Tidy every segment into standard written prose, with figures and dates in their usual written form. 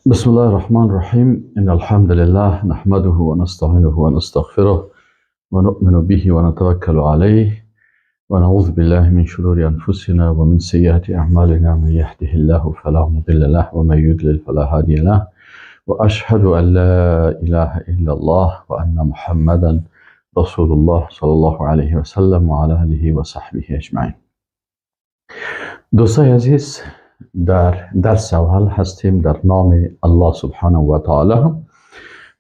بسم الله الرحمن الرحيم إن الحمد لله نحمده ونستعينه ونستغفره ونؤمن به ونتوكل عليه ونعوذ بالله من شرور أنفسنا ومن سيئات أعمالنا من يهده الله فلا مضل له ومن يضلل فلا هادي له وأشهد أن لا إله إلا الله وأن محمدا رسول الله صلى الله عليه وسلم وعلى آله وصحبه أجمعين. دوستای عزیز، در درس اول هستیم در نام الله سبحانه و تعالی.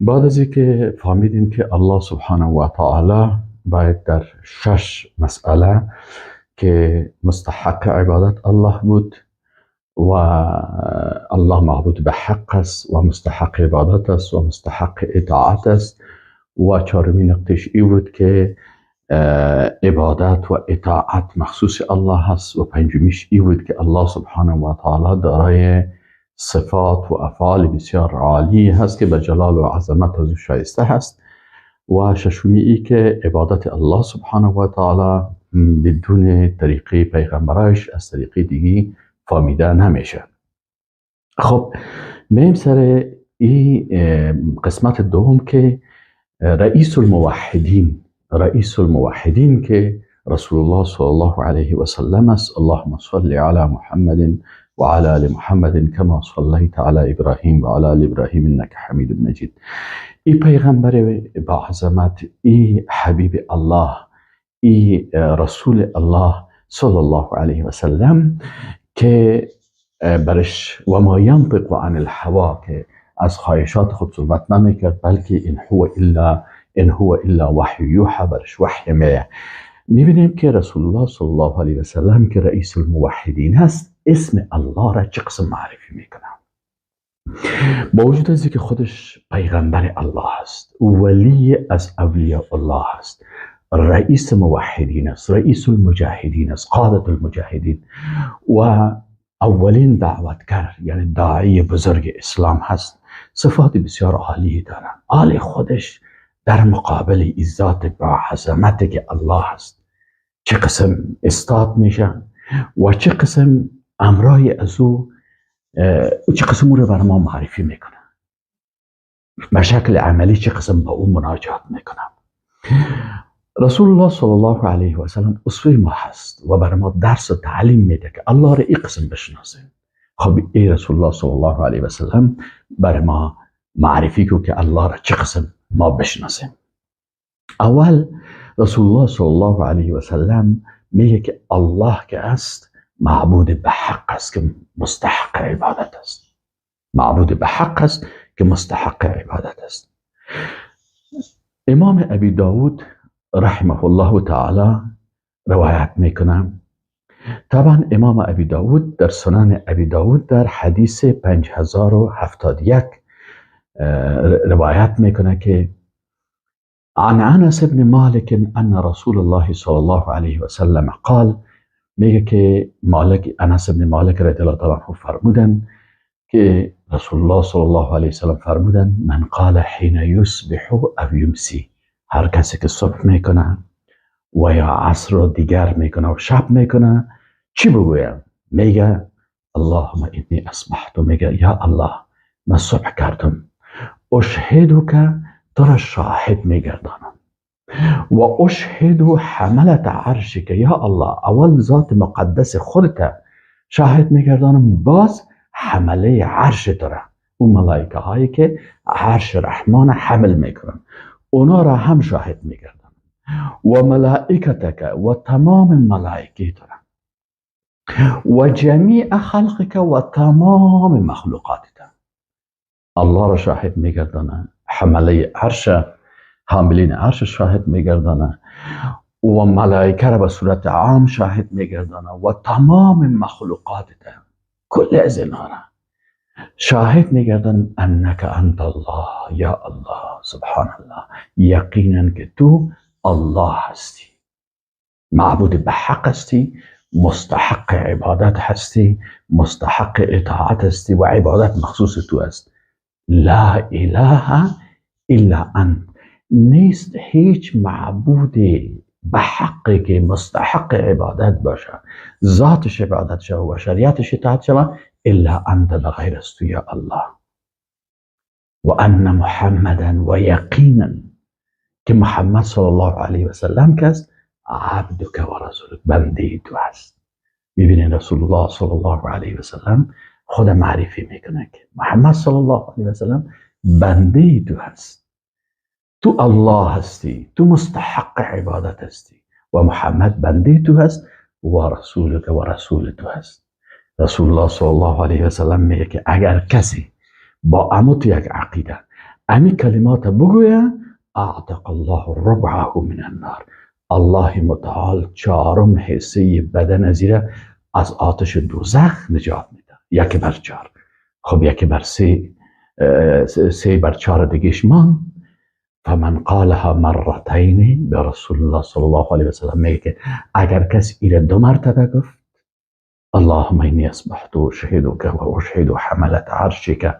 بعد از اینکه فهمیدیم که الله سبحانه و تعالی باید در 6 مسئله که مستحق عبادت الله بود و الله معبود به حق است و مستحق عبادت است و مستحق اطاعت است و چهارمین نقطه‌اش این بود که عبادت و اطاعت مخصوص الله هست و پنجمیش این بود که الله سبحانه و تعالی دارای صفات و افعال بسیار عالی هست که به جلال و عظمت از او شایسته هست و ششمی ای که عبادت الله سبحانه و تعالی بدون طریقه پیغمبرش از طریقه دیگی فهمیده نمیشه. خب میم سر این قسمت دوم که رئیس الموحدین که رسول الله صلی الله علیه و سلم است. اللهم صل علی محمد و علی آل محمد کما صلیت علی ابراهیم و علی آل ابراهیم انک حمید مجید. این پیغمبر با عظمت، این حبیب الله، این رسول الله صلی الله علیه و سلم که برش و ما ینطق عن الهوا، که از خواهشات خود صحبت نمیکرد بلکه ان هو الا وحی یوحى، برش وحی میه. میبینیم که رسول الله صلی الله علیه و سلم که رئیس الموحدین هست اسم الله را چه قسم معرفی میکنه. با وجود از که خودش پیغمبر الله است، ولی از اولیاء الله است، رئیس موحدین است، رئیس المجاهدین است، قادة المجاهدین و اولین دعوتگر یعنی داعی بزرگ اسلام هست، صفات بسیار عالی داره. حال خودش در مقابل عزت با عظمتی که الله هست چه قسم استاد میشه و چه قسم امرای از او چه قسم او رو بر ما معرفی میکنه، به شکل عملی چه قسم با او مناجات میکنه. رسول الله صلی الله علیه و سلم اسوه ما هست و بر ما درس و تعلیم میده که الله را این قسم بشناسیم. خب ای رسول الله صلی الله علیه و سلم بر ما معرفی کو که الله را چه قسم ما بشناسیم. اول رسول الله صلی الله علیه و سلم میگه که الله که است معبود به حق است که مستحق عبادت است. معبود به حق است که مستحق عبادت است. امام ابی داود رحمه الله تعالی روایت میکنه. طبعا امام ابی داود در سنن ابی داود در حدیث 5071 روایت میکنه که عن انس بن مالک ان رسول الله صلی الله علیه و سلم قال، میگه که انس بن مالک رضی الله تعالی عنه فرمودن که رسول الله صلی الله علیه و سلم فرمودن من قال حين یصبح او یمسی، هر کسی که صبح میکنه و یا عصر رو دیگر میکنه و شب میکنه چی بگویم؟ میگه اللهم انی اصبحت، میگه یا الله من صبح کردم، اشهدو که تو را شاهد میگردانم و اشهدو حملت عرشی، که یا الله اول ذات مقدس خودت شاهد میگردانم، باز حمله عرش تو را، اون ملائکه هایی که عرش رحمان حمل میکنن اونا را هم شاهد میگردانم و ملائکتک و تمام ملائکه تو را و جمیع خلقک و تمام مخلوقاتت. الله را شاهد میگردانه، حمله عرش، حاملین عرش شاهد میگردانه و ملائکه را به صورت عام شاهد میگردانه و تمام مخلوقاتت کل از اینها را شاهد میگردانم انک انت الله، یا الله سبحان الله، یقینا که تو الله هستی، معبود به حق هستی، مستحق عبادت هستی، مستحق اطاعت هستی و عبادت مخصوص تو است. لا اله الا انت، نیست هیچ معبود به حقی که مستحق عبادت باشه، ذاتش عبادت شود و شریعتش اطاعت شود الا انت، بغیر از تو یا الله. و ان محمدا و یقینا که محمد صلی الله علیه و سلم کس عبدک و رسولک، بنده تو هست. میبینین رسول الله صلی الله علیه و سلم خود معرفی میکنه که محمد صلی الله علیه و سلم بنده تو هست، تو الله هستی، تو مستحق عبادت هستی و محمد بنده تو هست و رسولک و رسول تو هست. رسول الله صلی الله علیه و سلم میگه که اگر کسی با اموت یک عقیده امی کلمات بگویه، اعتق الله ربعه من النار، الله متعال چهارم حصه بدن زیره از آتش دوزخ نجات میده. یکی بر چهار. خب یکی بر سه بر چهار دیگهش مان. فمن قالها مرتین، به رسول الله صلی الله علیه و سلم میگه که اگر کسی ایره 2 مرتبه گفت، اللهم اینی اصبحت اشهدک و اشهد حملة عرشک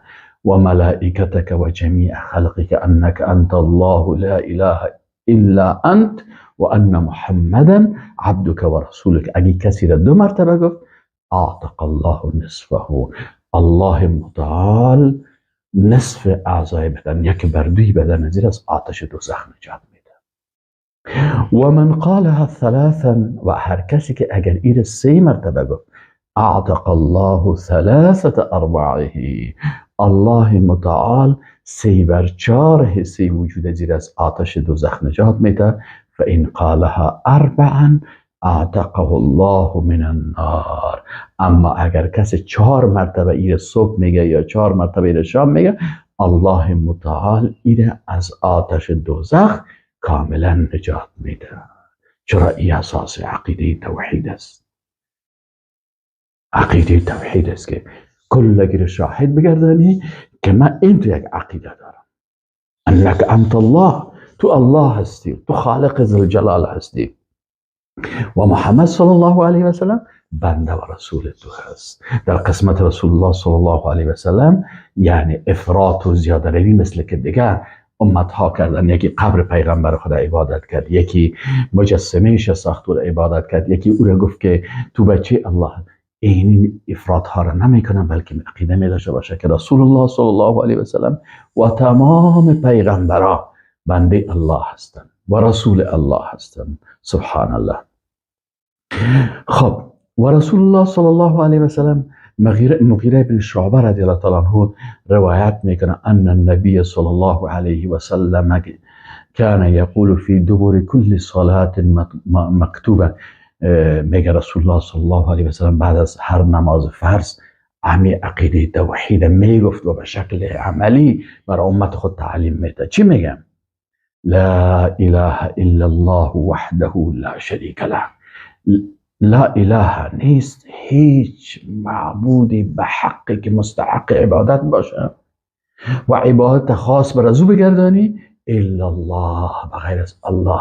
و ملائکتک و جمیع خلقک انک انت الله لا اله الا انت و ان محمدا عبدک و رسولک. اگه کسی را 2 مرتبه گفت، اعتق الله نصفه، الله متعال نصف اعضای بدن، یک بر 2 بدن زیر از آتش دوزخ نجات میده. و من قالها 3، و هر کسی که اگر ایر 3 مرتبه گفت، اعتق الله 3 ارباعه، الله متعال 3 بر 4 حصه وجود زیر از آتش دوزخ نجات میده. فان قالها 4 اعتقه الله من النار. اما اگر کسی 4 مرتبه ایر صبح میگه یا 4 مرتبه ایر شام میگه، الله متعال ایر از آتش دوزخ کاملا نجات میده. چرا؟ این اساس عقیده توحید است. عقیده توحید است که کل اگر شاهد بگردانی که من این تو یک عقیده دارم، انک انت الله، تو الله هستی، تو خالق ذوالجلال هستی و محمد صلی الله علیه و سلم بنده و رسول تو هست. در قسمت رسول الله صلی الله علیه و سلم یعنی افراط و زیاده روی مثل که دیگه امت ها کردن، یکی قبر پیغمبر خدا عبادت کرد، یکی مجسمه ساخت و عبادت کرد، یکی او را گفت که تو بچه الله. این افراط ها را نمیکنن، بلکه عقیده می داشته باشه که رسول الله صلی الله علیه و سلم و تمام پیغمبرها بنده الله هستند و رسول الله هستند. سبحان الله. خب و رسول الله صلی الله علیه و سلم مغیره بن شعبه رضی الله تعالی عنه روایت میکنه ان النبی صلی الله علیه و سلم كان یقول فی دبر كل صلاه مکتوبه، میگه رسول الله صلی الله علیه و سلم بعد از هر نماز فرض امی عقیده توحید میگفت و به شکل عملی برای امت خود تعلیم میده. چی میگم؟ لا اله الا الله وحده لا شریک له، لا اله نیست هیچ معبودی به حقی که مستحق عبادت باشه و عبادت خاص بر ازو بگردانی الا الله، بغیر از الله،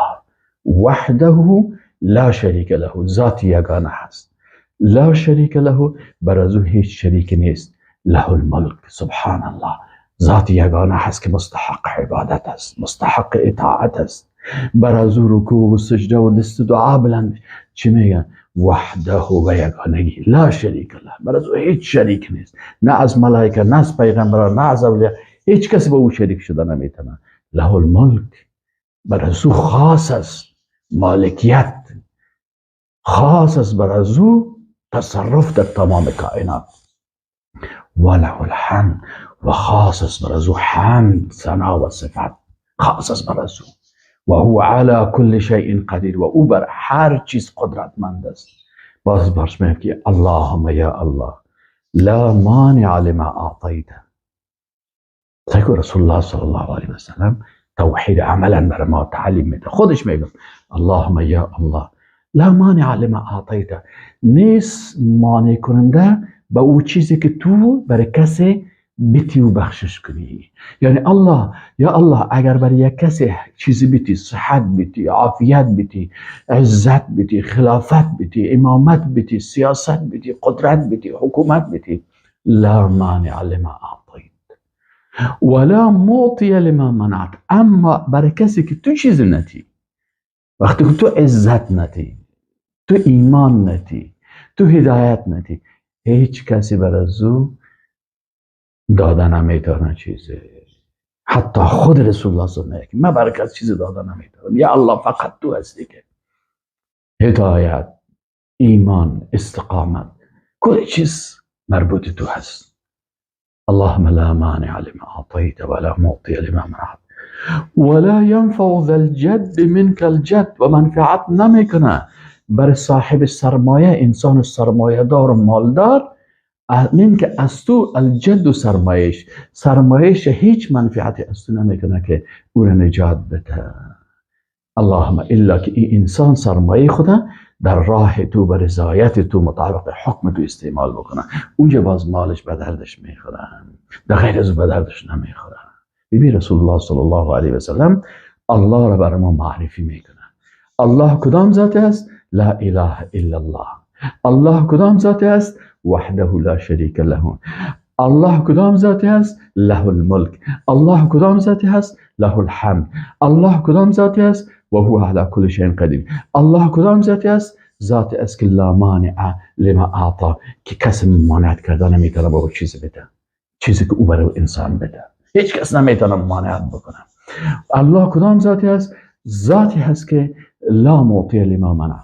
وحده لا شریک له، ذات یگانه هست، لا شریک له، بر ازو هیچ شریک نیست، له الملک، سبحان الله، ذات یگانه هست که مستحق عبادت است، مستحق اطاعت است، بر ازو رکوع و سجده و دست دعا بلند. چی میگن؟ وحده و یگانگی، لا شریک له، بر ازو هیچ شریک نیست، نه از ملائکه، نه از پیغمبران، نه از اولیاء، هیچ کسی با او شریک شده نمیتونه. له الملک، بر ازو خاص است مالکیت، خاص است بر ازو تصرف در تمام کائنات. وله الحمد، و خاص است بر ازو حمد، ثنا و صفت، خاص است بر ازو. و هو على كل شيء قدیر، و او بر هر چیز قدرتمند است. باز برش میگه که اللهم یا الله لا مانع لما اعطیت. تقول رسول الله صلی الله علیه و سلم توحید عملا بر ما تعلیم میده. خودش میگه اللهم یا الله لا مانع لما اعطیت، نیست مانع کننده به او چیزی که تو برای کسی بیتی و بخشش کنی. یعنی الله، یا الله اگر برای یک کسی چیزی بیتی، صحت بیتی، عافیت بیتی، عزت بیتی، خلافت بیتی، امامت بیتی، سیاست بیتی، قدرت بیتی، حکومت بیتی، لا مانع لما اعطیت ولا معطی لما منعت. اما برای کسی که تو چیزی نتی، وقتی که تو عزت نتی، تو ایمان نتی، تو هدایت نتی، هیچ کسی بر ازو داده نمیتونه چیزی. حتی خود رسول الله صلی الله علیه و آله من برای کسی چیز داده نمیتونم، یا الله فقط تو هستی که هدایت، ایمان، استقامت، كل چیز مربوط تو هست. اللهم لا مانع لما اعطيت ولا معطي لما منعت ولا ينفع ذا الجد منك الجد. و منفعت نمیکنه بر صاحب سرمایه، انسان سرمایه دار و مالدار، من که از تو الجد و سرمایش هیچ منفعتی از تو نمیکنه که او را نجات بده. اللهم الا که این انسان سرمایه خدا در راه تو و رضایت تو مطابق حکم تو استعمال بکنه، اونجا باز مالش به دردش میخوره، در غیر از به دردش نمیخوره. ببین رسول الله صلی الله علیه و سلم الله را بر ما معرفی میکنه. الله کدام ذات است؟ لا اله الا الله. الله کدام ذات است؟ وحده لا شریک له. الله کدام ذاتی است؟ له الملک. الله کدام ذاتی است؟ له الحمد. الله کدام ذاتی است؟ و هو علی کل شیء قدیر. الله کدام ذاتی است؟ ذاتی است که لا مانع لما اعطا، که کسی مانعت کرده نمیتونه با چیزی بده، چیزی که او برای انسان بده هیچ کس نمیتونه مانعت بکنه. الله کدام ذاتی است؟ ذاتی هست که لا معطی لما منع،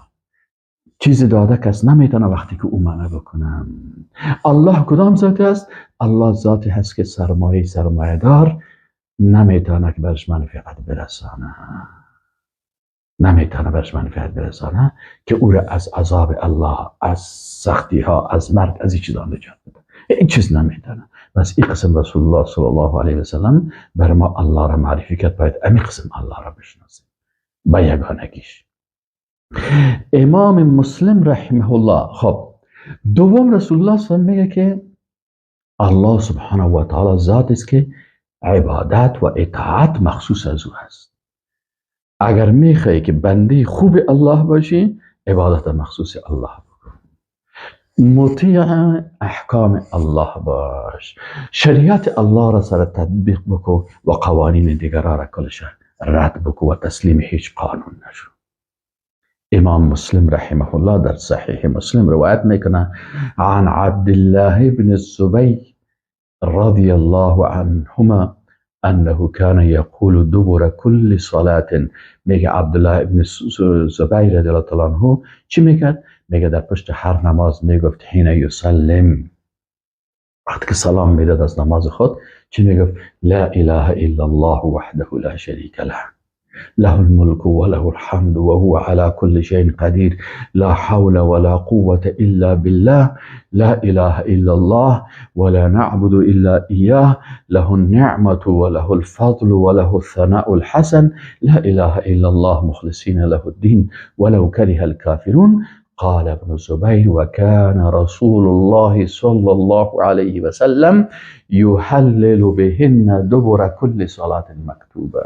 چیزی داده کس نمیتونه وقتی که او منع بکنه. الله کدام ذاتی است؟ الله ذاتی هست که سرمایه دار نمیتونه که برش منفعت برسانه، نمیتونه برش منفعت برسانه که او را از عذاب الله، از سختی ها، از مرگ، از این چیزا نجات بده. این چیز نمیتونه. بس این قسم رسول الله صلی الله علیه و سلم بر ما الله را معرفی کرد، باید این قسم الله را بشناسیم با یگانگیش. امام مسلم رحمه الله. خب دوم رسول الله صلی الله علیه و میگه که الله سبحانه و تعالی ذات است که عبادت و اطاعت مخصوص از او هست. اگر میخوای که بنده خوب الله باشی، عبادت مخصوص الله بکن، مطیع احکام الله باش، شریعت الله را سر تطبیق بکن و قوانین دیگران را کلش رد بکن و تسلیم هیچ قانون نشو. امام مسلم رحمه الله در صحیح مسلم روایت میکنه عن عبد الله بن الزبير رضي الله عنهما انه كان يقول دبر كل صلاة. میگه عبدالله ابن زبیر رضی الله تعالی عنه چی میکرد؟ میگه در پشت هر نماز میگفت حین یسلم، وقتی که سلام میداد از نماز خود چی میگفت؟ لا اله الا الله وحده لا شریک له، له الملك وله الحمد وهو على كل شيء قدير، لا حول ولا قوة إلا بالله، لا إله إلا الله ولا نعبد إلا إياه، له النعمة وله الفضل وله الثناء الحسن، لا إله إلا الله مخلصين له الدين ولو كره الكافرون. قال ابن الزبير وكان رسول الله صلى الله عليه وسلم يهلل بهن دبر كل صلاة مكتوبة.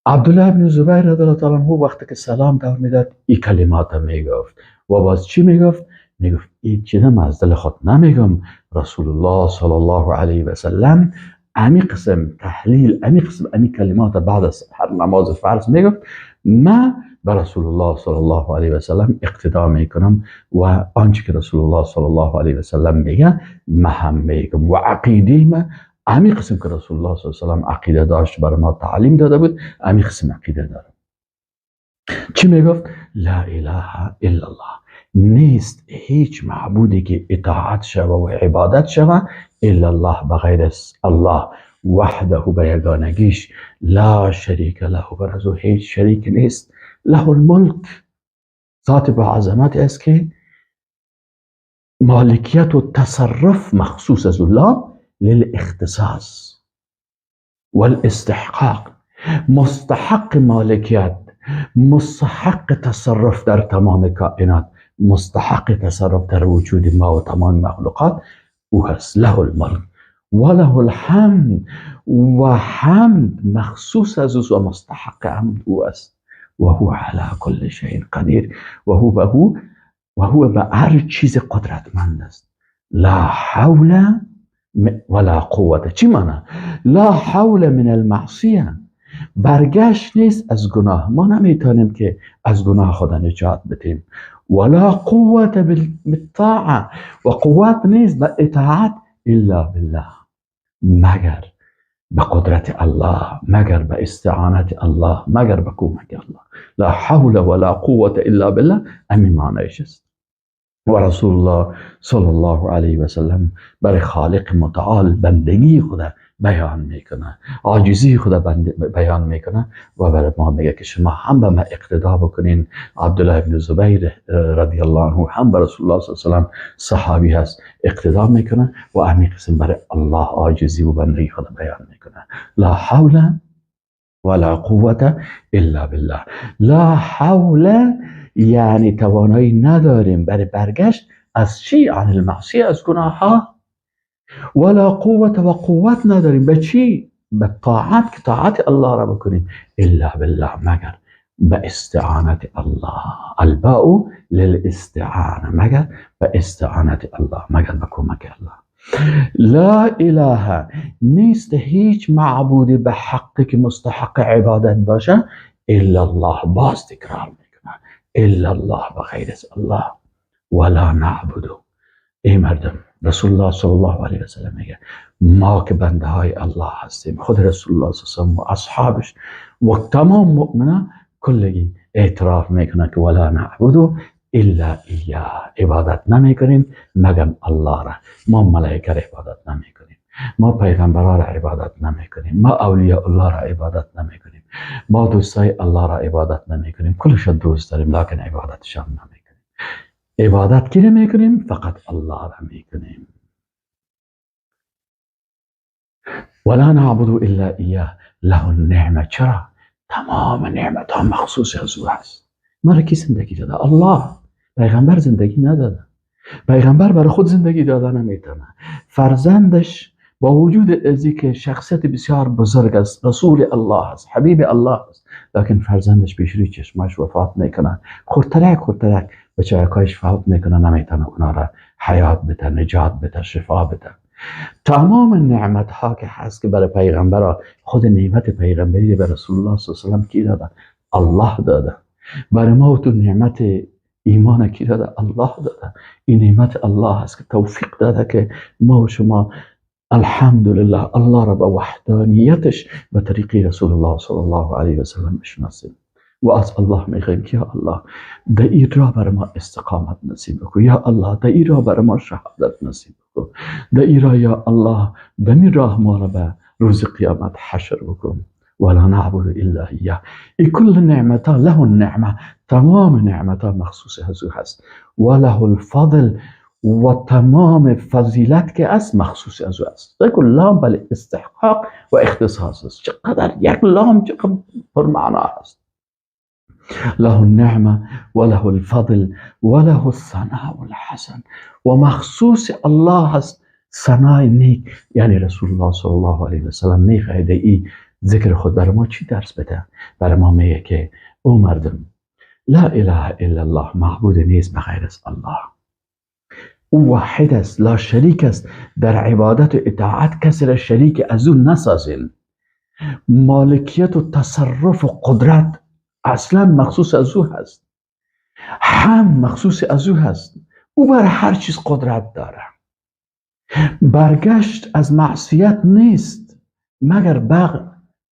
عبدالله ابن زبیر رضی الله تعالی عنه وقتی که سلام دور میداد این کلمات میگفت و باز چی میگفت؟ میگفت این چیزم از دل خود نمیگم، رسول الله صلی الله علیه و سلم امی قسم تحلیل، امی کلمات بعد از هر نماز فرض میگفت، من به رسول الله صلی الله علیه و سلم اقتدا میکنم و آنچه که رسول الله صلی الله علیه و سلم میگه من هم میگم و عقیده من امی قسم که رسول الله صلی الله علیه و سلم عقیده داشت برای ما تعلیم داده بود، امی قسم عقیده دارم. چی میگفت؟ لا اله الا الله، نیست هیچ معبودی که اطاعت شوه و عبادت شوه الا الله، بغیر از الله وحده به یگانگیش، لا شریک له، بر از او هیچ شریک نیست، له الملک، ذات با عظمت است که مالکیت و تصرف مخصوص از الله للاختصاص والاستحقاق، مستحق مالکیت، مستحق تصرف در تمام کائنات، مستحق تصرف در وجود ما و تمام مخلوقات او هست. له الملک وله الحمد، و حمد مخصوص از او و مستحق حمد او است. و هو علی کل شیء قدیر، و هو به هر چیز قدرتمند است. لا حول ولا قوة. چی معنی؟ لا حول من المعصیه، برگشت نیست از گناه، ما نمیتونیم که از گناه خدا نجات بدیم. ولا قوة بالطاعه، و قوت نیست به اطاعت الا بالله، مگر به قدرت الله، مگر به استعانت الله، مگر به کمک الله. لا حول ولا قوة الا بالله، همین معنیش است. و رسول الله صلی الله علیه و سلم برای خالق متعال بندگی خود بیان میکنه، عاجزی خود بیان میکنه و برای ما میگه که شما هم به ما اقتدا بکنین. عبدالله بن زبیر رضی الله عنه هم به رسول الله صلی الله علیه و سلم صحابی هست، اقتدا میکنه و همین قسم برای الله عاجزی و بندگی خود بیان میکنه. لا حول ولا قوة الا بالله. لا حول یعنی توانایی نداریم برای برگشت از چی؟ عن المعصیه، از گناه ها. ولا قوت و قوت نداریم به چی؟ به طاعت، که طاعت الله را بکنیم. الا بالله، مگر به استعانت الله. الباء للاستعانه، مگر به استعانت الله، مگر به کمک الله. لا اله، نیست هیچ معبودی به حقی که مستحق عبادت باشه الا الله. باز تکرار میکنه، الا الله، و غیر از الله. ولا نعبد، ای مردم، رسول الله صلی الله علیه و سلم میگه ما که بنده های الله هستیم. خود رسول الله صلی الله علیه و سلم و اصحابش و تمام مؤمنان کلگی اعتراف میکنه که ولا نعبد الا ایاه، عبادت نمیکنیم مگر الله را. ما ملائکه را عبادت نمیکنیم، ما پیغمبران را عبادت نمیکنیم، ما اولیاء الله را عبادت نمیکنیم، ما دوستای الله را عبادت نمیکنیم. کلش دوست داریم لکن عبادتشان نمیکنیم. عبادت کی نمیکنیم؟ فقط الله را میکنیم. ولا نعبد الا ایاه له النعمه. چرا؟ تمام نعمت ها مخصوص از او هست. ما را کی زندگی داده؟ الله. پیغمبر زندگی نداده، پیغمبر برای خود زندگی داده نمیتونه. فرزندش با وجود ازی که شخصیت بسیار بزرگ است، رسول الله است، حبیب الله است، لکن فرزندش پیش روی چشماش وفات میکنه. خورترک بچه‌هایش فوت میکنه، نمیتونه اونا را حیات بده، نجات بده، شفا بده. تمام نعمت ها که هست که برای پیغمبر، خود نعمت پیغمبری به رسول الله صلی الله علیه و سلم کی داده؟ الله داده. برای ما تو نعمت ایمان کی داده؟ الله داده. این نعمت الله هست که توفیق داده که ما و شما الحمدلله الله را به وحدانیتش به طریق رسول الله صلی الله علیه و سلم بشناسیم. و از الله میخوایم که یا الله در این راه بر ما استقامت نصیب بکن، یا الله در این راه بر ما شهادت نصیب بکن، در این راه یا الله در این راه ما را به روز قیامت حشر بکن. ولا نعبد الا ایاه. این کل نعمتا له النعمه، تمام نعمتا مخصوص از او هست. و له الفضل، و تمام فضیلت که است مخصوص از او است. یک لام بل استحقاق و اختصاص است. چقدر یک لام چقدر پر معنا است. له النعمه و له الفضل و له الثناء الحسن، و مخصوص الله هست ثنای نیک. یعنی رسول الله صلی الله علیه و سلم میخواهد این ذکر خود برای ما چی درس بده؟ برای ما میگه که او مردم، لا اله الا الله، معبود نیست بغیر از الله. او واحد است، لا شریک است. در عبادت و اطاعت کسی را شریک از او نسازین. مالکیت و تصرف و قدرت اصلا مخصوص از او هست، هم مخصوص از او هست. او بر هر چیز قدرت داره. برگشت از معصیت نیست مگر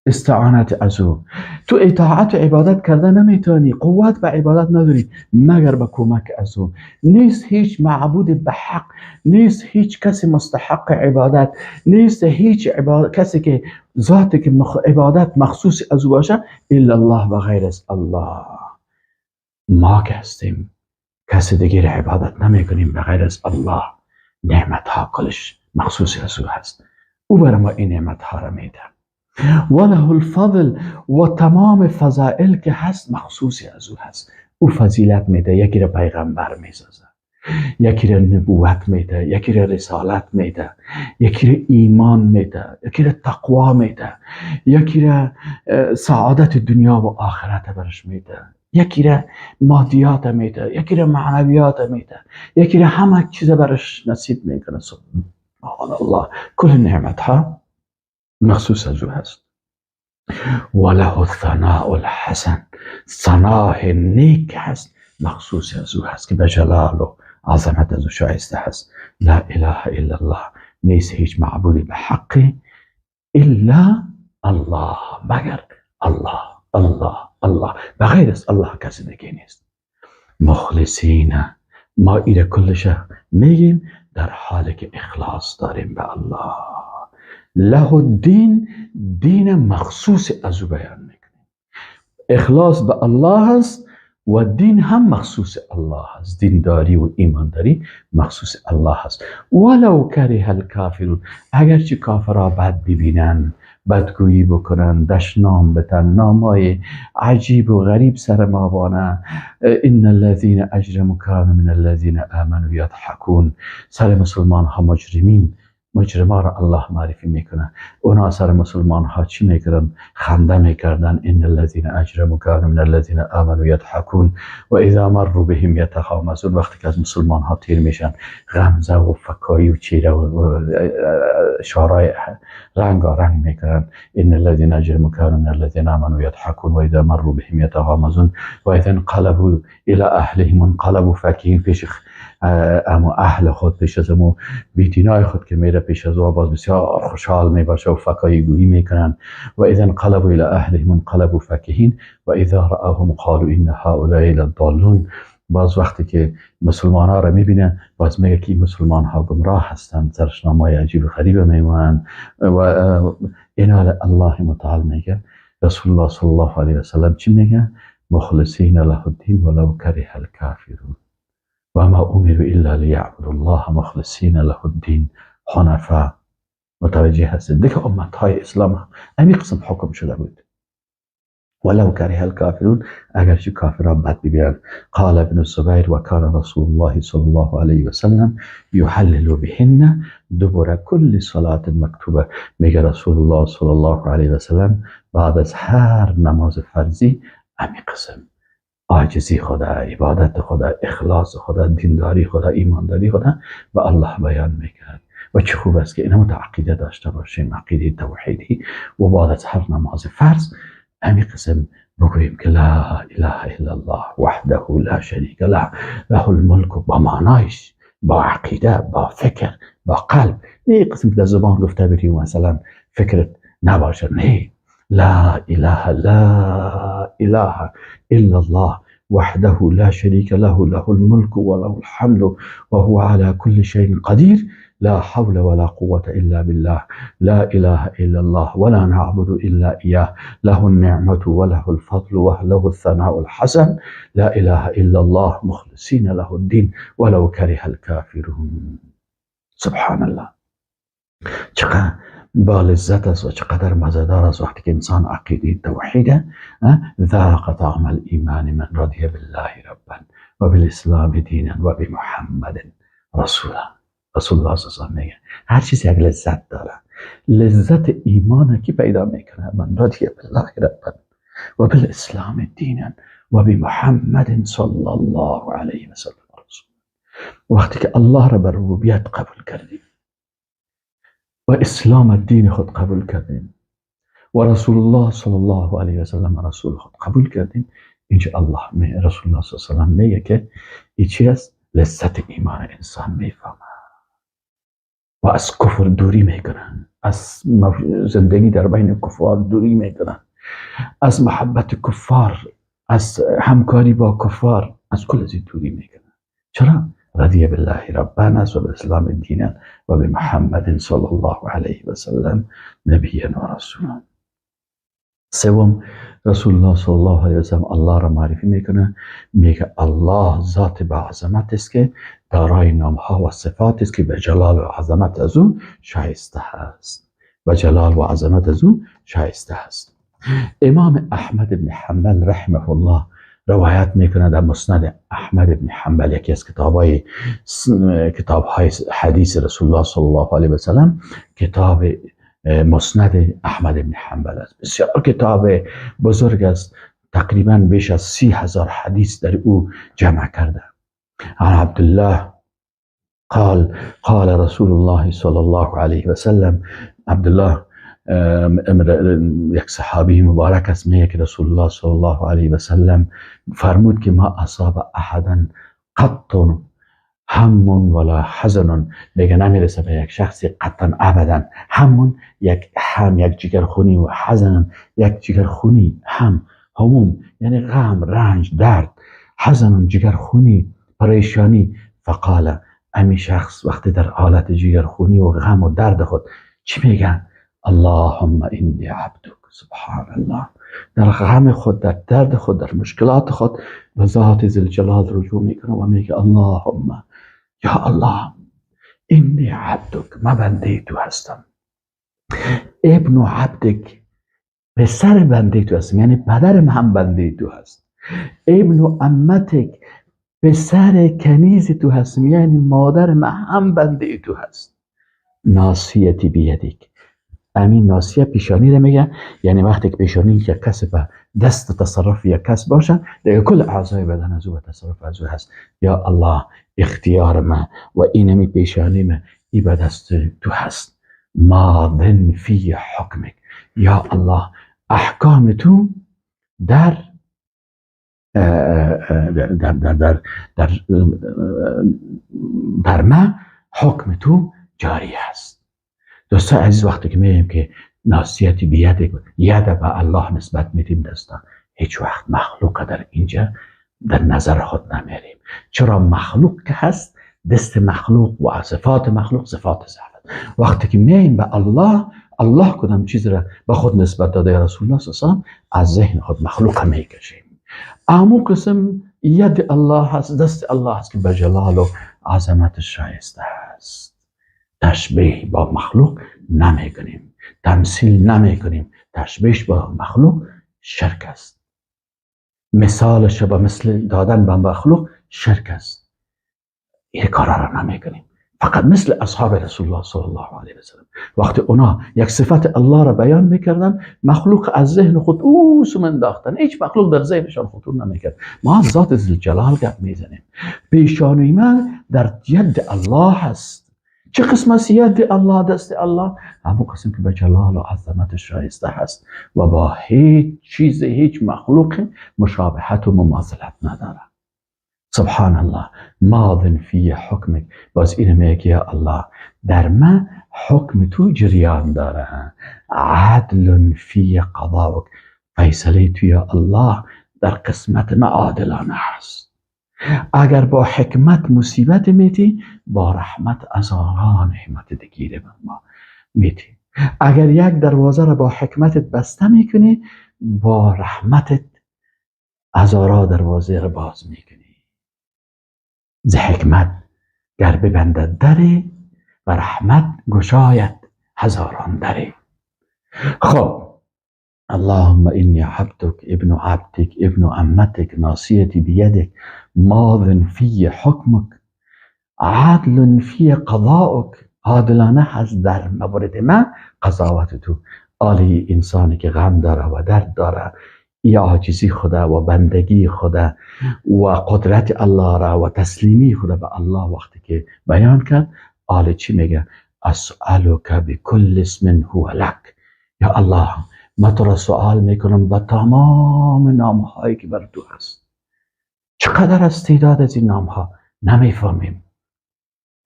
استعانت از او. تو اطاعت و عبادت کرده نمیتونی، قوت به عبادت نداری مگر به کمک از او. نیست هیچ معبود به حق، نیست هیچ کسی مستحق عبادت، نیست هیچ کسی که ذاتی که عبادت مخصوص از او باشه الا الله و غیر از الله. ما که هستیم کسی دیگر عبادت نمی کنیم به غیر از الله. نعمت ها کلش مخصوص از او هست. او برای ما این نعمت ها را میده. وله الفضل، و تمام فضائل که هست مخصوصی از او هست. او فضیلت میده، یکی را پیغمبر میسازه، یکی را نبوت میده، یکی را رسالت میده، یکی را ایمان میده، یکی را تقوا میده، یکی را سعادت دنیا و آخرت برش میده، یکی را مادیات میده، یکی را معنویات میده، یکی را همه چیز برش نصیب میکنه. سبحان الله. کل نعمت ها مخصوص از او هست. وله الثناء الحسن، ثناء نیک هست مخصوص از او هست که به جلال و عظمت از او شایسته هست. لا اله الا الله، نیست هیچ معبودی به حقی الا الله، مگر الله الله الله، و غیر از الله کسی دیگه نیست. مخلصین، ما ایره کلش میگیم در حالی که اخلاص داریم به الله. له الدین، دین مخصوص از او بیان میکنیم. اخلاص به الله هست و دین هم مخصوص الله هست. دینداری و ایمانداری مخصوص الله هست. ولو کره الکافرون، اگرچه کافرها بد ببینن، بدگویی بکنن، دشنام بتن، نامای عجیب و غریب سر ما بانه، ان الذين اجرموا كانوا من الذين امنوا يضحكون، سر مسلمان ها مجرما را الله معرفی میکنه. اونا سر مسلمان ها چی میکردن؟ خنده میکردن. ان الذين اجرموا كانوا من الذين امنوا يضحكون و اذا مروا بهم يتغامزون، وقتی که از مسلمان ها تیر میشن غمزه و فکایی و چیره و اشارای رنگارنگ میکردن. ان الذين اجرموا كانوا من الذين امنوا يضحكون و اذا مروا بهم يتغامزون و اذا انقلبوا الى اهلهم انقلبوا فكهين. پیش اما اهل خود، پیش از امو بیتینای خود که میره پیش از او، باز بسیار خوشحال میباشه و فکایی گویی میکنن. و اذا انقلبوا الى اهلهم انقلبوا فكهين و اذا رآهم قالوا ان هؤلاء لضالون. باز وقتی که مسلمان ها را میبینه، باز میگه که مسلمان ها گمراه هستند، سرشنامای عجیب و غریب میمونن. و اینا الله متعال میگه. رسول الله صلی الله علیه و سلم چی میگه؟ مخلصین له الدین ولو کره الکافرون و ما امروا الا لیعبدوا الله مخلصین له الدین حنفاء. متوجه هستید دیگه امت های اسلام همین قسم حکم شده بود. ولو کره الکافرون، اگرچه کافران بد ببینن. قال ابن الزبیر و کان رسول الله صلی الله علیه و سلم یحلل بهن دبر کل صلاة مکتوبه. میگه رسول الله صلی الله علیه و سلم بعد از هر نماز فرضی همین قسم عاجزی خدا، عبادت خدا، اخلاص خدا، دینداری خدا، ایمانداری خدا به الله بیان میکرد. و چه خوب است که اینو عقیده داشته باشیم، عقیده توحیدی، و بعد از هر نماز فرض همین قسم بگوییم که لا اله الا الله وحده لا شریک له له الملک، با معنایش، با عقیده، با فکر، با قلب. نه قسم که زبان گفته بریم مثلا فکرت نباشه. نه، لا اله الا الله وحده لا شريك له له الملك وله الحمد وهو على كل شيء قدير لا حول ولا قوة إلا بالله لا إله إلا الله ولا نعبد إلا إياه له النعمة وله الفضل وله الثناء الحسن لا إله إلا الله مخلصين له الدين ولو كره الكافرون. سبحان الله. چقدر با لذت است و چقدر مزه‌دار است وقتی که انسان عقیده توحیده. ذاق طعم الایمان من رضی بالله ربا و بالاسلام دینا و بمحمد رسولا. رسول الله صلی الله علیه و آله میگه هر چیزی یک لذت داره. لذت ایمان که پیدا میکنه من رضی بالله ربا و بالاسلام دینا و بمحمد صلی الله علیه و سلم رسول. وقتی که الله را بر ربوبیت قبول کردیم و اسلام الدین خود قبول کردیم و رسول الله صلی الله علیه و سلم رسول خود قبول کردیم، اینجا الله رسول الله صلی الله علیه و سلم میگه که این چی است؟ لذت ایمان انسان میفهمه و از کفر دوری میکنن، از زندگی در بین کفار دوری میکنن، از محبت کفار، از همکاری با کفار، از کل از دوری میکنن. چرا؟ رضی بالله ربنا و بالاسلام دینا و بمحمد صلی الله علیه و سلم نبی و رسولا. سوم، رسول الله صلی الله علیه و سلم الله را معرفی میکنه، میگه الله ذات با عظمت است که دارای نامها و صفات است که به جلال و عظمت از اون شایسته هست. و جلال و عظمت از اون شایسته هست. امام احمد بن حنبل رحمه الله روایت میکنه در مسند احمد بن حنبل، یکی از کتاب‌های حدیث رسول الله صلی الله علیه و سلم، کتاب مسند احمد بن حنبل است. بسیار کتاب بزرگ است، تقریبا بیش از 30,000 حدیث در او جمع کرده. عن عبدالله قال رسول الله صلی الله علیه و سلم، عبدالله یک صحابی مبارک است، میگه که رسول الله صلی الله علیه و سلم فرمود که ما اصاب احدا قط همون ولا حزن میگه نمیرسه به یک شخصی قطعا ابدا. همون یک جگرخونی و حزن یک جگرخونی، هموم یعنی غم، رنج، درد، حزن جگرخونی، پریشانی. فقال امی شخص وقتی در حالت جگرخونی و غم و درد خود چی میگن؟ اللهم انی عبدک. سبحان الله. در غم خود، در درد خود، در مشکلات خود به ذات ذوالجلال رجوع میکنه و میگه اللهم، یا الله، انی عبدک، من بنده تو هستم. ابن عبدک، پسر بنده تو هستم، یعنی پدرم هم بنده تو هست. ابن امتک، پسر کنیز تو هستم، یعنی مادرم هم بنده تو هست. ناصیتی بیدک، همین ناصیه پیشانی رو میگن، یعنی وقتی که پیشانی یک کس به دست تصرف یک کس باشن دیگه کل اعضای بدن از او به تصرف از او هست. یا الله، اختیار من و اینمی پیشانی من ای به دست تو هست. ماضن فی حکمک، یا الله، احکام تو در در در در در در ما حکم تو جاری هست. دوستان عزیز، وقتی که میگیم که ناصیتی بیده، ید به الله نسبت میدیم دوستان، هیچ وقت مخلوق در اینجا در نظر خود نمیریم. چرا؟ مخلوق که هست، دست مخلوق و صفات مخلوق صفات ضعف. وقتی که میگیم به الله، الله کدام چیز را به خود نسبت داده رسول الله صلی الله علیه و آله، از ذهن خود مخلوق میکشیم. اما قسم ید الله هست، دست الله هست که به جلال و عظمت شایسته است. تشبیه با مخلوق نمی کنیم، تمثیل نمی کنیم. تشبیه با مخلوق شرک است. مثالش به مثل دادن به مخلوق شرک است. این کارا را نمی کنیم. فقط مثل اصحاب رسول الله صلی الله علیه و سلم، وقتی اونا یک صفت الله را بیان میکردن، مخلوق از ذهن خود سم انداختن. هیچ مخلوق در ذهنشان خطور نمیکرد. ما از ذات ذوالجلال گپ میزنیم. پیشانی من در ید الله هست. چه قسم از ید الله، دست الله؟ همون قسم که به جلال و عظمت شایسته هست و با هیچ چیز، هیچ مخلوق مشابهت و مماثلت نداره. سبحان الله. ماضن فی حکمک، باز این میگه یا الله، در من حکم تو جریان داره. عدل فی قضاءک، فیصله تو یا الله در قسمت ما عادلانه هست. اگر با حکمت مصیبت میتی، با رحمت هزاران نعمت دیگه به ما میتی. اگر یک دروازه را با حکمتت بسته میکنی، با رحمتت هزاران دروازه را باز میکنی. ز حکمت گر ببندد دری، و رحمت گشاید هزاران دری. خب، اللهم انی عبدک ابن عبدک ابن امتک ناصیتی بیدک ماض فی حکمک عدل فی قضاءک، عادلانه هست در مورد من قضاوت تو. آلی انسانی که غم داره و درد داره، یا عاجزی خدا و بندگی خدا و قدرت الله را و تسلیمی خدا به الله وقتی که بیان کرد، آل چی میگه؟ اسألک بکل اسم هو لک، یا الله، من تو را سوال میکنم با تمام نامهایی که بر تو هست. چقدر استعداد از این نامها نمیفهمیم.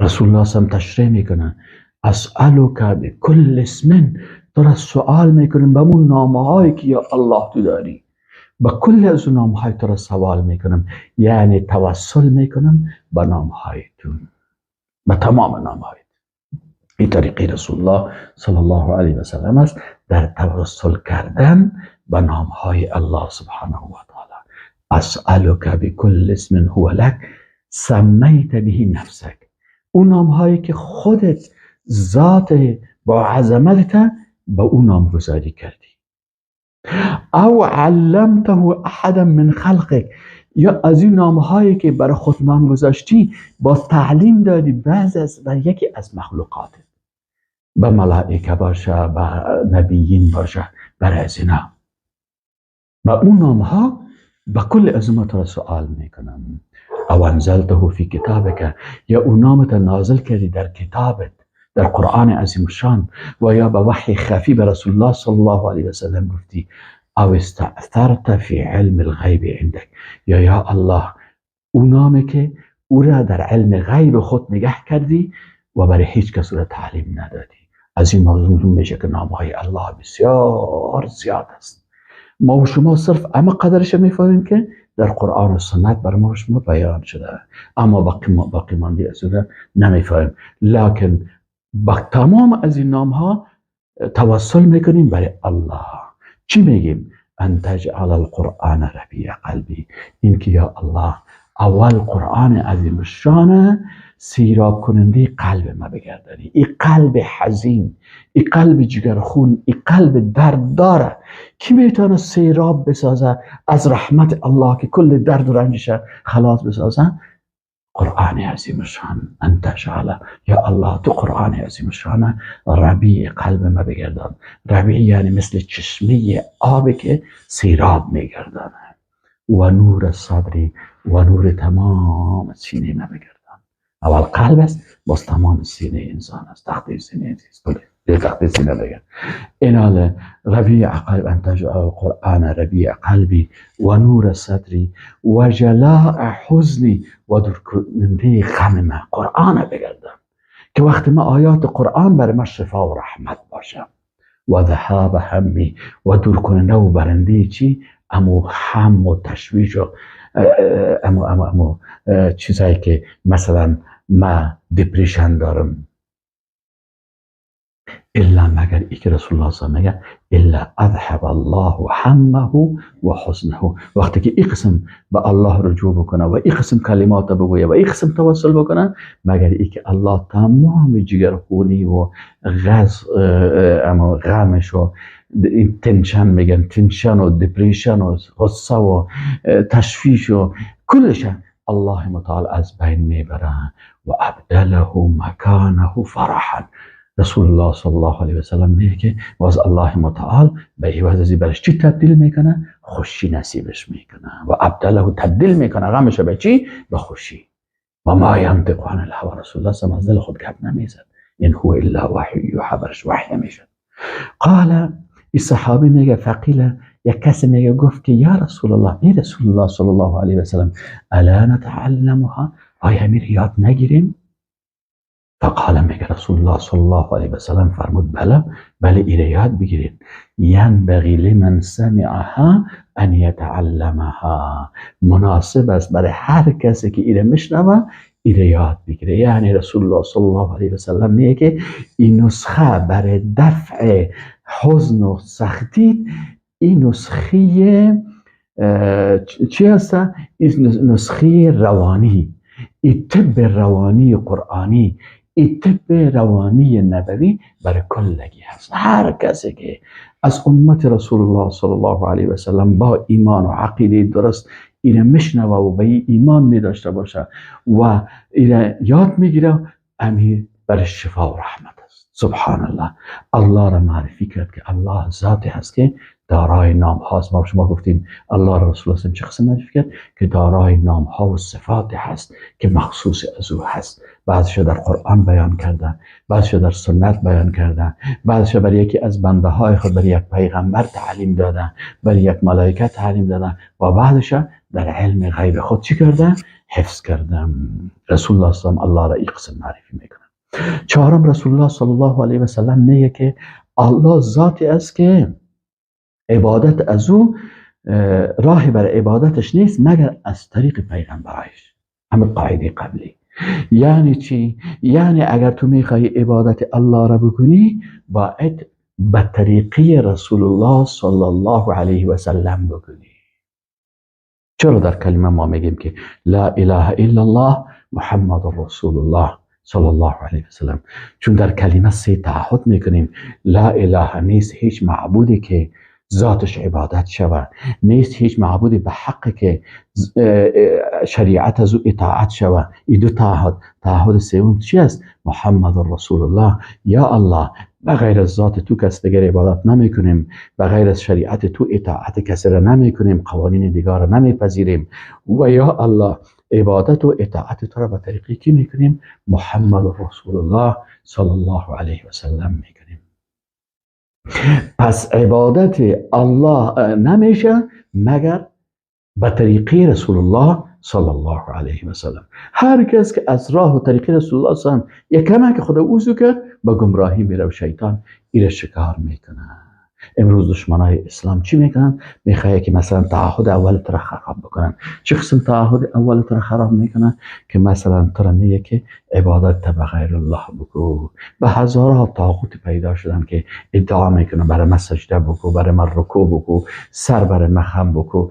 رسول الله صلی الله علیه و تشریح میکنه اسألک بکل اسم، تو را سوال میکنیم به اون نامهایی که یا الله تو داری، با کل از اون نامهای تو را سوال میکنم، یعنی توسل میکنم به نامهای تو، به تمام نامهای. این طریقه رسول الله صلی الله علیه و سلم است در توسل کردن به نامهای الله سبحانه و تعالی. اسألک بکل اسم هو لک سمیت به نفسک، اون نامهایی که خودت ذات با عظمتت به اون نامگذاری کردی. او علمته احدا من خلقک، یا از این نامهایی که برای خود نام گذاشتی با تعلیم دادی بعض از یکی از مخلوقات، به ملائکه باشه، به نبیین باشه، برای از اینا. و اون نامها به کل عظمت را سوال میکنم. او انزلته فی کتابک، یا اون نامت نازل کردی در کتابت، در قرآن عظیم شان، و یا به وحی خفی به رسول الله صلی الله علیه و سلم گفتی. او استأثرت فی علم الغیب عندک، یا الله، اون نامی که او را در علم غیب خود نگه کردی و برای هیچ کس را تعلیم ندادی. از این موضوع میشه که نامهای الله بسیار زیاد است. ما و شما صرف اما قدرش میفهمیم که در قرآن و سنت برای ما و شما بیان شده، اما باقی ماندی از اون نمیفهمیم. لکن با تمام از این نام ها توسل میکنیم برای الله. چی میگیم؟ ان تجعل القرآن ربیع قلبی، این که یا الله اول قرآن عظیم الشان سیراب کننده قلب ما بگردانی. این قلب حزین، این قلب جگرخون، این قلب درد داره، کی میتونه سیراب بسازه از رحمت الله که کل درد و رنجش خلاص بسازه؟ قرآن عظیم الشان. ان تجعل، یا الله تو قرآن عظیم الشان ربیع قلب ما بگردان. ربیع یعنی مثل چشمه آبی که سیراب میگردانه. و نور صدری، و نور تمام سینه ما بگردان. اول قلب است، باز تمام سینه انسان است. تخت سینه است، تخت سینه بگرد. اینال ربیع قلب، ان تجعل القرآن ربیع قلبی و نور صدری و جلاء حزنی و دور کننده غم ما. قرآن بگردم که وقت ما آیات قرآن برای ما شفا و رحمت باشه. و ذهاب همی، و دور کننده و برنده چی؟ امو هم و تشویش و امو چیزایی که مثلا ما دپریشن دارم، الا مگر ای که رسول الله صلی الله علیه و سلم میگه الا اذهب الله همه و حزنه. وقتی که این قسم به الله رجوع بکنه و این قسم کلمات بگویه و این قسم توسل بکنه، مگر ای که الله تمام جگرخونی و غمش و این تنشن میگن، تنشن و دپریشن و غصه و تشویش و کلش الله متعال از بین میبره. و ابدله مکانه فرحا. رسول الله صلی الله علیه و سلم میگه که واز الله متعال به عوض از برش چی تبدیل میکنه؟ خوشی نصیبش میکنه. و ابدله تبدیل میکنه غمش به چی؟ به خوشی. و ما ینطق عن الهوی. رسول الله صلی الله علیه و سلم خود گپ نمیزد، این هو الا وحی یوحی، برش وحی میشد. قال، این صحابی میگه فقیل، یک کسی میگه گفت که یا رسول الله، ای رسول الله صلی الله علیه و سلم الا نتعلمها، آیا امیر یاد نگیریم؟ فقال، میگه رسول الله صلی الله علیه و سلم فرمود بله ایره یاد بگیرید. ینبغی لمن سمعها ان یتعلمها. مناسب است برای هر کسی که ایره میشنوه ایره یاد بگیره. یعنی رسول الله صلی الله علیه و سلم میگه که این نسخه برای دفع حزن و سختی، این نسخه چی هست؟ این نسخه روانی، این طب روانی قرآنی، این طب روانی نبوی برای کلگی هست. هر کسی که از امت رسول الله صلی الله علیه و سلم با ایمان و عقیده درست اینه میشنوه و به ایمان می داشته باشه و اینه یاد میگیره، امیر برای شفا و رحمت است. سبحان الله. الله را معرفی کرد که الله ذاتی هست که دارای نام هاست. ما شما گفتیم الله را رسول الله چه قسم معرفی کرد؟ که دارای نام ها و صفات هست که مخصوص از او هست. بعضش در قرآن بیان کرده، بعضش در سنت بیان کرده، بعضش برای یکی از بنده های خود، برای یک پیغمبر تعلیم داده، برای یک ملائکه تعلیم داده و بعضش در علم غیب خود چی کرده؟ حفظ کرده. رسول الله صلی الله علیه و الله را این قسم معرفی میکنه. چهارم، رسول الله صلی الله علیه و سلم میگه که الله ذاتی است که عبادت از او راه برای عبادتش نیست مگر از طریق پیغمبرایش. همه قاعده قبلی. یعنی چی؟ یعنی اگر تو میخوای عبادت الله را بکنی باید به طریقه رسول الله صلی الله علیه و سلم بکنی. چرا در کلمه ما میگیم که لا اله الا الله محمد رسول الله صلی الله علیه و سلم؟ چون در کلمه سه تعهد میکنیم. لا اله، نیست هیچ معبودی که ذاتش عبادت شود، نیست هیچ معبودی به حق که شریعت از او اطاعت شود. این دو تعهد. تعهد سوم چی است؟ محمد رسول الله. یا الله به غیر از ذات تو کس دیگر عبادت نمی کنیم، به غیر از شریعت تو اطاعت کسی را نمی کنیم، قوانین دیگر را نمی پذیریم. و یا الله عبادت و اطاعت تو را به طریقی کی می کنیم؟ محمد رسول الله صلی الله علیه و سلم می کنیم. پس عبادت الله نمیشه مگر به طریقه رسول الله صلی الله علیه و سلم. هر کس که از راه و طریق رسول الله صلی الله علیه و سلم یک کمک خدا اوزو کرد به گمراهی میره و شیطان ایره شکار میکنه. امروز دشمنای اسلام چی میکنن؟ میخواه که مثلا تعهد اول تو را خراب بکنن. چه قسم تعهد اول تو را خراب میکنن؟ که مثلا تو را میگه که عبادت به غیر الله بکو. به هزارها طاغوت پیدا شدن که ادعا میکنن برای من سجده بکو، برای من رکوع بکو، سر برای من خم بکو.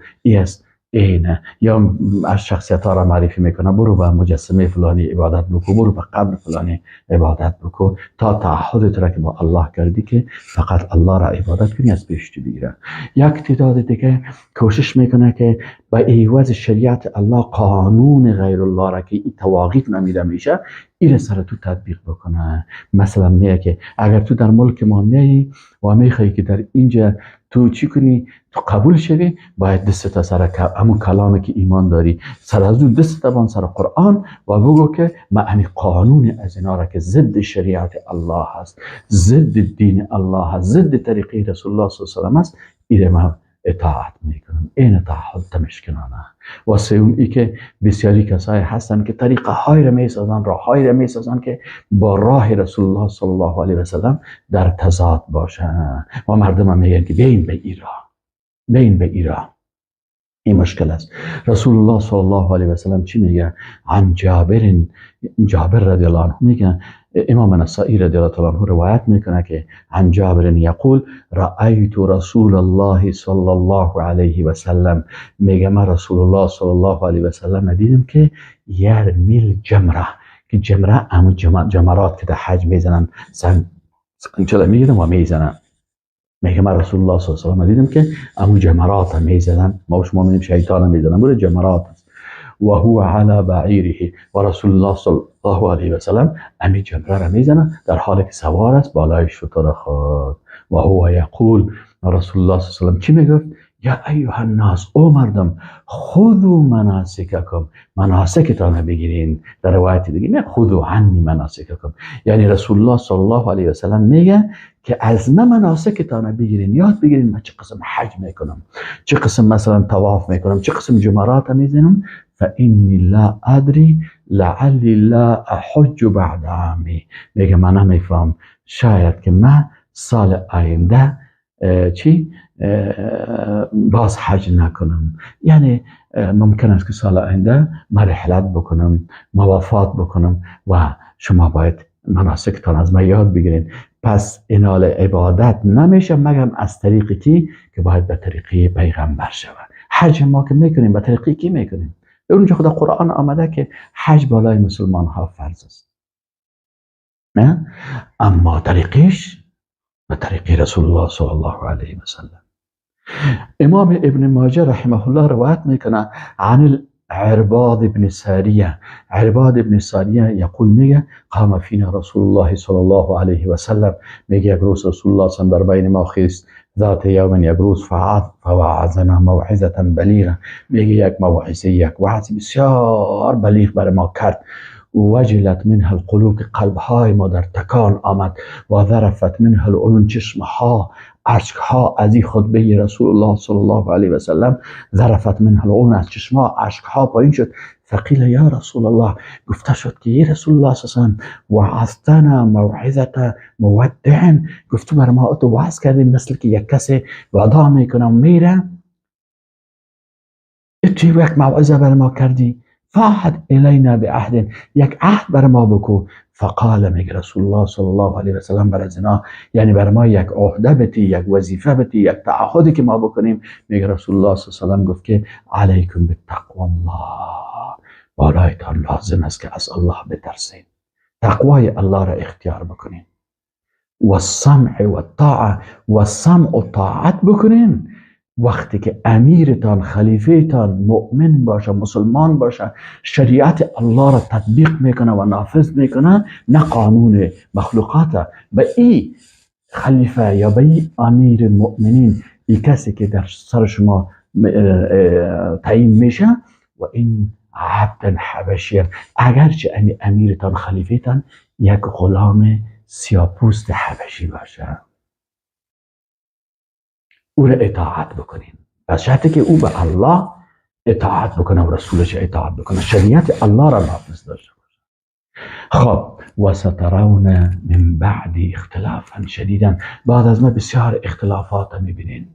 اینه. یا از شخصیت ها را معرفی میکنه برو به مجسمه فلانی عبادت بکو، برو به قبر فلانی عبادت بکو، تا تعهدت را که با الله کردی که فقط الله را عبادت کنی از پیش بگیره. یک تعداد دیگه کوشش میکنه که به عوض شریعت الله قانون غیر الله را که این تواقیت نمیده میشه این سر تو تطبیق بکنه. مثلا میگه که اگر تو در ملک ما میایی و میخوایی که در اینجا تو چی کنی، تو قبول شوی، باید دست سر همون کلامی که ایمان داری سر از اون دست تبان سر قرآن و بگو که معنی قانون از اینا را که ضد شریعت الله هست، ضد دین الله هست، ضد طریقه رسول الله صلی الله علیه و است، این ما اطاعت میکنم. این تعهد تمشکنانه. و سوم ای که بسیاری کسایی هستن که طریقه های را میسازن، راه های را میسازن که با راه رسول الله صلی الله علیه و سلم در تضاد باشن و مردم هم میگن که بیاین به ایران. این مشکل است. رسول الله صلی الله علیه و سلم چی میگه؟ عن جابر رضی الله عنه میگه، امام نسائی رضی الله عنه روایت میکنه که عن جابر یقول رأیت رسول الله صلی الله علیه و سلم، میگه من رسول الله صلی الله علیه و سلم دیدم که یرمیل جمره، که جمره همون جمرات که در حج میزنن، سنچله میگیرن و میزنن. میگه من رسول الله صلی الله علیه و سلم دیدم که همون جمرات هم میزنن. ما شما میگیم شیطان هم میزنن، بوده جمرات است. و هو علی بعیره، و رسول الله صلی الله علیه و سلم امی جمره را میزنه در حالی که سوار است بالای شتر خود. و هو یقول، رسول الله صلی الله علیه و سلم چی میگفت؟ یا ایها الناس، او مردم، خذوا مناسککم، مناسکتان بگیرین. در روایت دیگه میگه خذوا عنی مناسککم، یعنی رسول الله صلی الله علیه و سلم میگه که از من مناسکتان بگیرین، یاد بگیرین من چه قسم حج میکنم، چه قسم مثلا طواف میکنم، چه قسم جمرات میزنم. فانی لا ادری لعلی لا احج بعد عامی، میگه من نمیفهم، شاید که من سال آینده باز حج نکنم. یعنی ممکن است که سال آینده من رحلت بکنم، موافات بکنم و شما باید مناسکتان از من یاد بگیرین. پس اینال عبادت نمیشه مگر از طریقی که باید به طریقی پیغمبر شود. حج ما که میکنیم به طریقی کی میکنیم؟ اونجا خدا قرآن آمده که حج بالای مسلمان ها فرض است، نه؟ اما طریقش به طریق رسول الله صلی الله علیه و سلم. امام ابن ماجه رحمه الله روایت میکنه عن عرباد ابن ساریه، عرباد ابن ساریه یقول، میگه قام فینا رسول الله صلی الله علیه و سلم، میگه یک روز رسول الله صلی الله علیه و سلم در بین ما خیست، ذات یوم، یک روز فوعظنا موعظه بلیغه، میگه یک موعظه، یک وعظ بسیار بلیغ بر ما کرد. وجلت منها القلوب، قلبهای ما در تکان آمد. و ذرفت منها العیون، چشمها، اشکها از این خطبه رسول الله صلی الله علیه و سلم، ذرفت منها العیون، از چشمها اشکها پایین شد. فقیل یا رسول الله، گفته شد که ای رسول الله صلی الله علیه و سلم وعظتنا موعظه مودع، گفت بر ما تو وعظ کردی مثل که یک کسی وعده میکنه میره، تو یک موعظه بر ما کردی، فعهد الینا بعهد، یک عهد بر ما بکو. فقال، میگه رسول الله صلی الله علیه و سلم بر از اینا، یعنی بر ما یک عهده بتی، یک وظیفه بتی، یک تعهدی که ما بکنیم. میگه رسول الله صلی الله علیه و سلم گفت که علیکم بتقوا الله، بالایتان لازم است که از الله بترسید، تقوای الله را اختیار بکنین. و السمع و الطاعه، و سمع و طاعت بکنین وقتی که امیرتان، خلیفهتان مؤمن باشه، مسلمان باشه، شریعت الله را تطبیق میکنه و نافذ میکنه، نه قانون مخلوقات. به این خلیفه یا به این امیر مؤمنین، این کسی که در سر شما تعیین میشه، و این عبد حبشی، اگرچه امیرتان، خلیفهتان یک غلام سیاپوست حبشی باشه، او را اطاعت بکنین، بس شرطی که او به الله اطاعت بکنه و رسولش اطاعت بکنه، شریعت الله را نافذ داشته باشه. خب و سترون من بعد اختلافا شدیدا، بعد از ما بسیار اختلافات میبینین.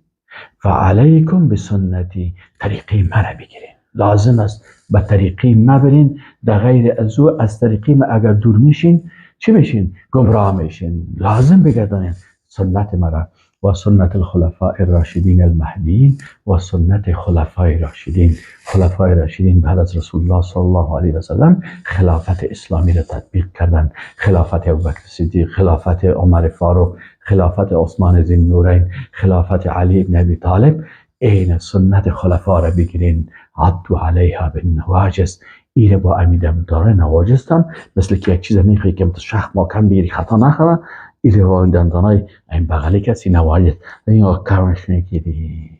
فعلیکم بسنتی، طریقی مرا بگیرین، لازم است به طریقی ما برین، در غیر از او از طریقی ما اگر دور میشین چی میشین؟ گمراه میشین. لازم بگردانین سنت مرا و سنت الخلفاء الراشدین المهدیین و سنت خلفای راشدین. خلفای راشدین بعد از رسول الله صلی الله علیه و سلم خلافت اسلامی را تطبیق کردند. خلافت ابوبکر صدیق، خلافت عمر فاروق، خلافت عثمان ذی النورین، خلافت علی بن ابی طالب. این سنت خلفا را بگیرین، عضوا علیها بالنواجذ، ایره با امیدم داره نواجستم، مثل که یک چیز میخوایی که شخ محکم بگیری خطا نخواه، ایره با این دندانای این بغلی کسی نواجد این کارش میگیری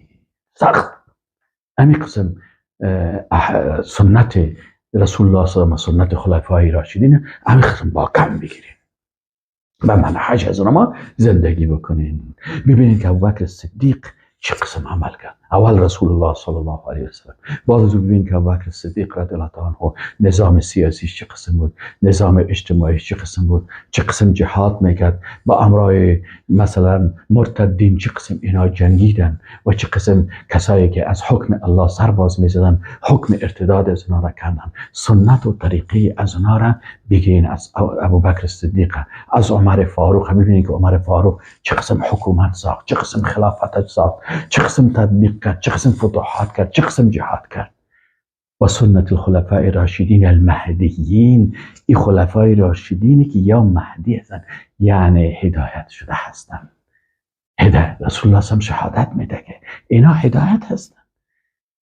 سخت. امی قسم سنت رسول الله صلی الله علیه و سنت خلفای راشدین امی قسم با کم بگیرین و منهج از ما زندگی بکنین. ببینید که ابوبکر صدیق چه قسم عمل کرد. اول رسول الله صلی الله علیه و سلم، بعد از ببینید که ابوبکر صدیق رضی الله عنه نظام سیاسیش چه قسم بود، نظام اجتماعیش چه قسم بود، چه قسم جهاد میکرد، با امرای مثلا مرتدین چه قسم اینا جنگیدن و چه قسم کسایی که از حکم الله سرباز میزدن حکم ارتداد از اونا را کردن. سنت و طریقه از اونا را بگیرین، از ابوبکر صدیق، از عمر فاروق. ببینید که عمر فاروق چه قسم حکومت ساخت، چه قسم خلافت ساخت، چه قسم تطبیق کرد، چه قسم فتوحات کرد، چه قسم جهاد کرد. و سنت الخلفاء راشدین المهدیین، این خلفای راشدینی که یا مهدی هستن یعنی هدایت شده هستن. هدایت رسول الله هم شهادت میده که اینا هدایت هستن.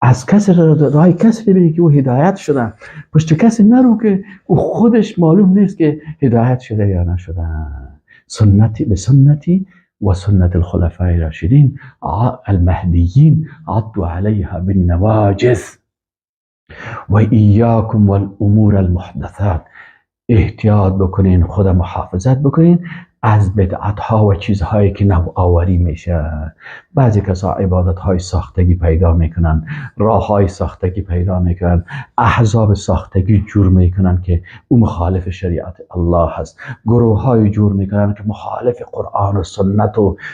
از کسی رای کسی ببینی که او هدایت شده، پشت کسی نرو که او خودش معلوم نیست که هدایت شده یا نشده. سنتی به سنتی و سنت الخلفاء الراشدین المهدیین، عضوا علیها بالنواجذ و ایاکم والامور المحدثات، احتیاط بکنین، خود محافظت بکنین از بدعت ها و چیزهایی که نوآوری میشه. بعضی کسا عبادت های ساختگی پیدا میکنن، راه های ساختگی پیدا میکنن، احزاب ساختگی جور میکنن که او مخالف شریعت الله هست، گروه های جور میکنن که مخالف قرآن و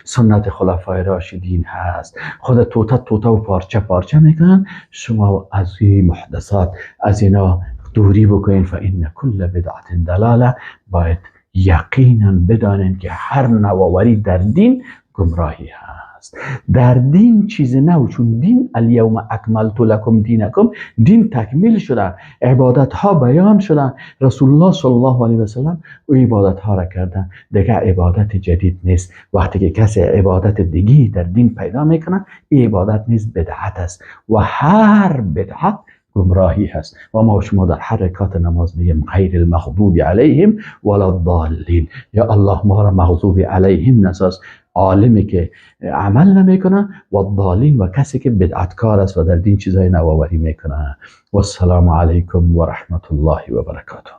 سنت خلفای راشدین هست، خود توتا و پارچه میکنن. شما از این محدثات از اینا دوری بکنین. فإن كل بدعت ضلاله، باید یقینا بدانین که هر نوآوری در دین گمراهی هست. در دین چیز نو، چون دین الیوم اکملت لکم دینکم، دین تکمیل شده، عبادت ها بیان شده، رسول الله صلی الله علیه و سلم او عبادت ها را کردن، دیگه عبادت جدید نیست. وقتی که کسی عبادت دیگی در دین پیدا میکنه این عبادت نیست، بدعت است و هر بدعت گمراهی هست. و ما شما در هر رکعت نماز میگیم غیر المغضوب علیهم ولا الضالین، یا الله ما را مغضوب علیهم نساز، عالمی که عمل نمیکنه، و الضالین و کسی که بدعتکار است و در دین چیزای نوآوری میکنه. و السلام علیکم و رحمت الله و برکاته.